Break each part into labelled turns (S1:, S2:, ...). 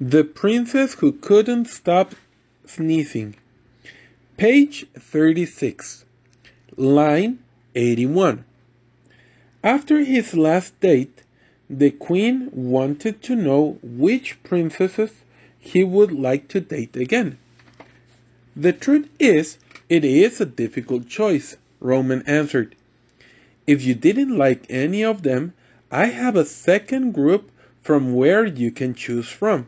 S1: The Princess Who Couldn't Stop Sneezing. Page 36. Line 81. After his last date, the Queen wanted to know which princesses he would like to date again. The truth is, it is a difficult choice, Roman answered. If you didn't like any of them, I have a second group from where you can choose from.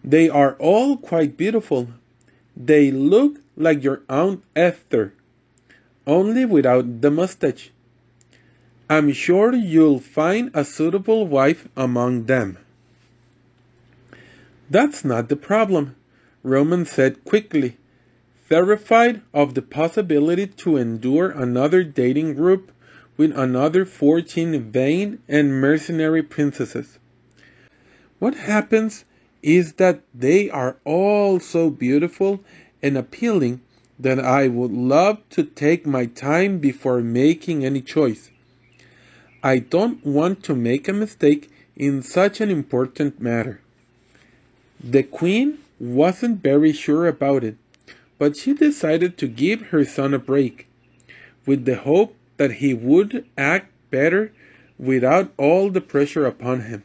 S1: They are all quite beautiful. They look like your Aunt Esther, only without the mustache. I'm sure you'll find a suitable wife among them. That's not the problem, Roman said quickly, terrified of the possibility to endure another dating group with another 14 vain and mercenary princesses. What happens is that they are all so beautiful and appealing that I would love to take my time before making any choice. I don't want to make a mistake in such an important matter. The Queen wasn't very sure about it, but she decided to give her son a break, with the hope that he would act better without all the pressure upon him.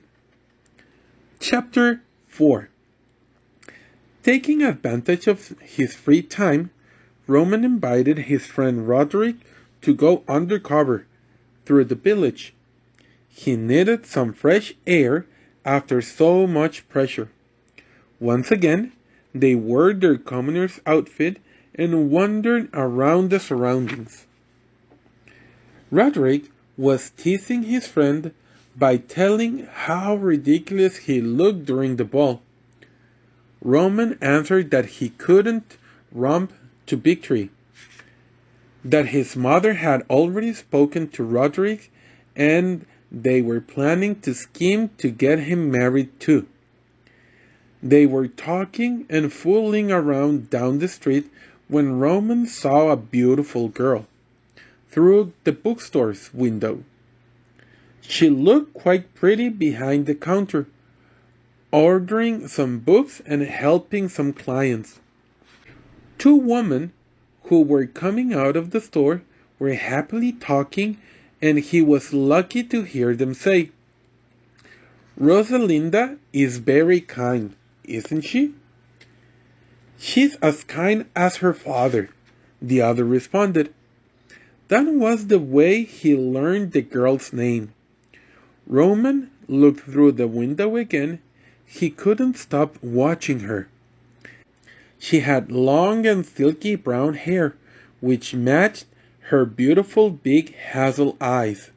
S1: Chapter 4. Taking advantage of his free time, Roman invited his friend Roderick to go undercover through the village. He needed some fresh air after so much pressure. Once again, they wore their commoner's outfit and wandered around the surroundings. Roderick was teasing his friend by telling how ridiculous he looked during the ball. Roman answered that he couldn't romp to victory, that his mother had already spoken to Roderick and they were planning to scheme to get him married too. They were talking and fooling around down the street when Roman saw a beautiful girl through the bookstore's window. She looked quite pretty behind the counter, ordering some books and helping some clients. Two women who were coming out of the store were happily talking, and he was lucky to hear them say, "Rosalinda is very kind, isn't she?" "She's as kind as her father," the other responded. That was the way he learned the girl's name. Roman looked through the window again. He couldn't stop watching her. She had long and silky brown hair, which matched her beautiful big hazel eyes.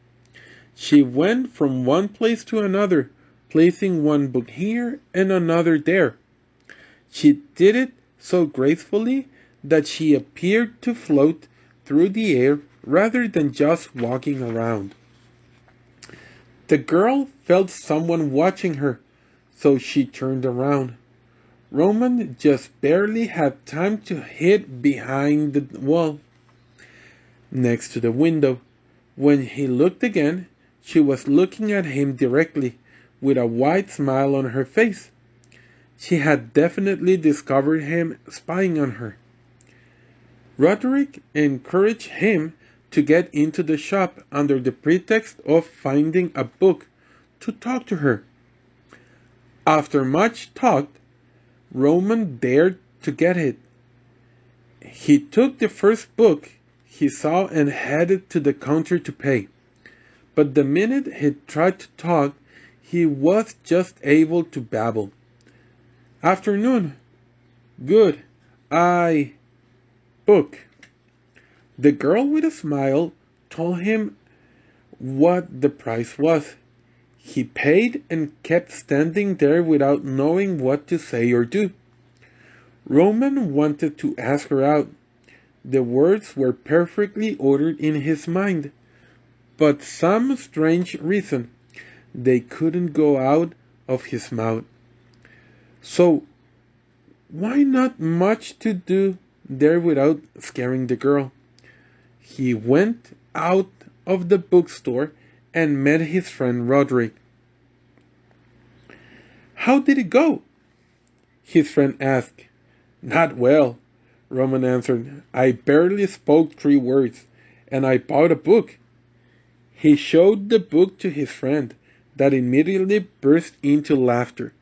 S1: She went from one place to another, placing one book here and another there. She did it so gracefully that she appeared to float through the air rather than just walking around. The girl felt someone watching her, so she turned around. Roman just barely had time to hide behind the wall next to the window. When he looked again, she was looking at him directly, with a wide smile on her face. She had definitely discovered him spying on her. Roderick encouraged him to get into the shop under the pretext of finding a book to talk to her. After much talk, Roman dared to get it. He took the first book he saw and headed to the counter to pay. But the minute he tried to talk, he was just able to babble. "Afternoon. Good. Book." The girl with a smile told him what the price was. He paid and kept standing there without knowing what to say or do. Roman wanted to ask her out. The words were perfectly ordered in his mind, but some strange reason they couldn't go out of his mouth. So, why not much to do there without scaring the girl? He went out of the bookstore and met his friend Roderick. "How did it go?" His friend asked. Not well, Roman answered. I barely spoke 3 words, and I bought a book. He showed the book to his friend, that immediately burst into laughter.